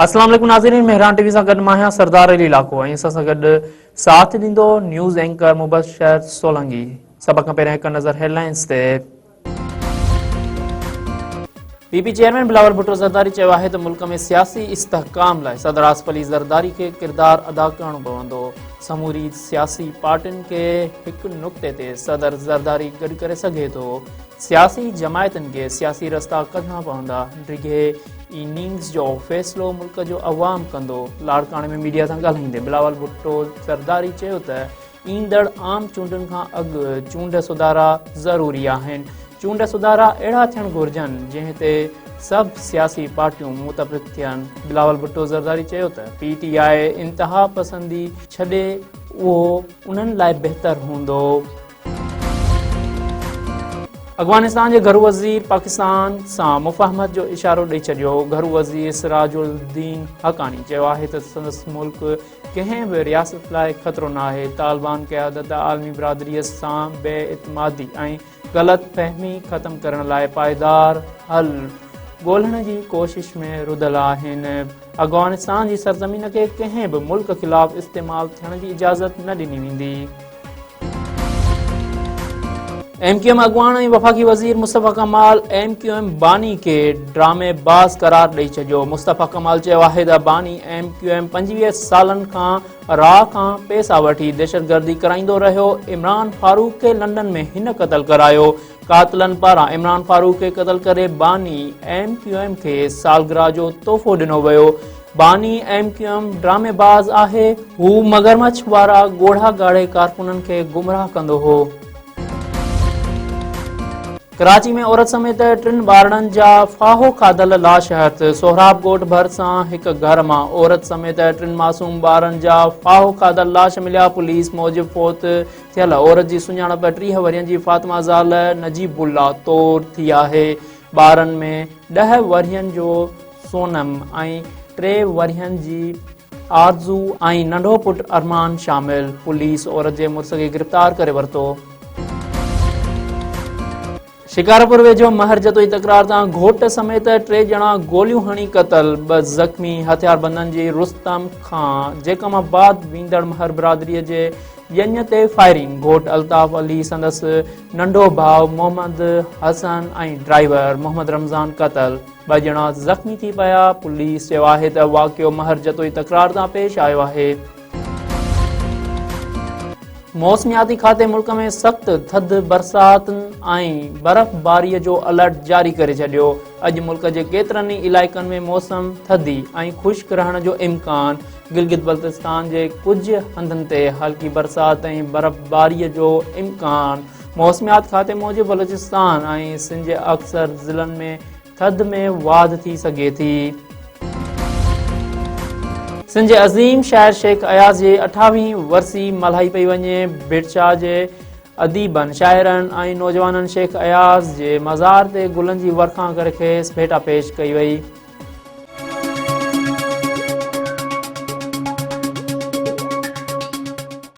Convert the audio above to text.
अस्सलाम वालेकुम नाज़रीन, मेहरान टीवी सां गॾु मां आहियां सरदार अली इलाइक़ो ऐं असां सां गॾु साथ ॾींदो न्यूज़ एंकर मुबशर सोलंगी। सभ खां पहिरियों हिकु नज़र हेडलाइंस ते। पीपी चेयरमैन बिलावल भुट्टो ज़रदारी चयो आहे त मुल्क में सियासी इस्तेहकाम लाइ सदर आसिफ अली ज़रदारी खे किरदारु अदा करणो पवंदो। समूरी सियासी पार्टियुनि खे हिकु नुक़्ते ते सदर ज़रदारी गॾु करे सघे थो। सियासी जमायतुनि खे सियासी रस्ता कढणा पवंदा। डिघे इनिंग्स जो फ़ैसिलो मुल्क जो अवाम कंदो। लाड़काणे में मीडिया सां ॻाल्हाईंदे बिलावल भुट्टो ज़रदारी चयो त ईंदड़ आम चूंडुनि खां अॻु चूंड सुधारा ज़रूरी आहिनि। चूंड सुधारा अहिड़ा थियणु घुरिजनि जंहिं ते सभु सियासी पार्टियूं मुतफ़िक़ थियनि। बिलावल भुट्टो ज़रदारी चयो त PTI इंतिहा पसंदी छॾे उहो उन्हनि लाइ बहितर हूंदो। अफ़गानिस्तान जे घरू वज़ीर पाकिस्तान सां मुफ़ाहमत जो इशारो ॾेई छॾियो। घरू वज़ीर सिराजुद्दीन हक़ानी चयो आहे त संदसि मुल्क कंहिं बि रियासत लाइ ख़तरो न आहे। तालिबान क़यादत आलमी बिरादरीअ सां बेइतमादी ऐं ग़लति फ़हमी ख़तमु करण लाइ पाइदार हल ॻोल्हण जी कोशिश में रुधल आहिनि। अफ़गानिस्तान जी सरज़मीन खे कंहिं बि मुल्क ख़िलाफ़ इस्तेमालु थियण जी इजाज़त न ॾिनी वेंदी। MQM अॻवान ऐं वफ़ाक़ी वज़ीर मुस्तफ़ा कमाल MQM बानी खे ड्रामेबाज़ करार ॾेई छॾियो। मुस्तफ़ा कमाल चयो आहे त बानी MQM 25 सालनि खां राह खां पैसा वठी दहशतगर्दी कराईंदो रहियो। इमरान फारूक खे लंडन में हिन क़तल करायो। कातिलनि पारां इमरान फारूक खे क़तल करे बानी MQM खे सालगिरह जो तोहफ़ो ॾिनो वियो। बानी MQM ड्रामेबाज़ आहे। हू मगरमच्छ वारा ॻोढ़ा ॻाढ़े कारकुननि खे गुमराह कंदो हो। कराची में औरत समेत 3 ॿारनि जा फाहो खाधल लाश हथ। सोहराब ॻोठ भरिसां हिकु घर मां औरत समेत 3 मासूम ॿारनि जा फाहो खाधल लाश मिलिया। पुलिस मूजिबि फ़ौत थियल औरत जी सुञाणप 30 वरियनि जी फातिमा ज़ाल नजीबुल्ला तौर थी आहे। ॿारनि में 10 वरियनि जो सोनम ऐं 3 वरियनि जी आरज़ू ऐं नंढो पुटु अरमान शामिल। पुलिस औरत जे मुड़ुस खे गिरफ़्तार करे वरितो। शिकारपुर वेझो महर जतोई तकरार तां घोट समेत 3 ॼणा गोलियूं हणी क़तल। 2 ज़ख़्मी हथियारबंदनि जी रुस्तम खां जेकमाबाद वेंदड़ महर बिरादरीअ जे ॼञ ते फायरिंग। घोट अल्ताफ़ अली संदसि नंढो भाउ मोहम्मद हसन ऐं ड्राइवर मोहम्मद रमज़ान क़तल। 2 ॼणा ज़ख़्मी थी पिया। पुलिस चयो आहे त वाक़ियो महर जतोई तकरार तां पेश आयो आहे। मौसमियाती खाते मुल्क में सख़्त थधि बरसातुनि ऐं बर्फ़बारीअ जो अलर्ट जारी करे छॾियो। अॼु मुल्क जे केतिरनि ई इलाइक़नि में मौसम थधी ऐं ख़ुश्क रहण जो इम्कान। गिलगित बल्तिस्तान जे कुझु हंधनि ते हल्की बरसाति ऐं बर्फ़बारीअ जो इम्कान। मौसमियात खाते मूजिबि बलूचिस्तान ऐं सिंध जे अक्सर ज़िलनि में थधि में वाधि थी सघे थी। सिंध जे अज़ीम शाइर शेख अयाज़ जे 28वीं वरसी मल्हाई पई वञे। बिरछा जे अदीबनि शाइरनि ऐं नौजवाननि शेख अयाज़ जे मज़ार ते गुलनि जी वर्खां करे खेसि भेटा पेश कई वई।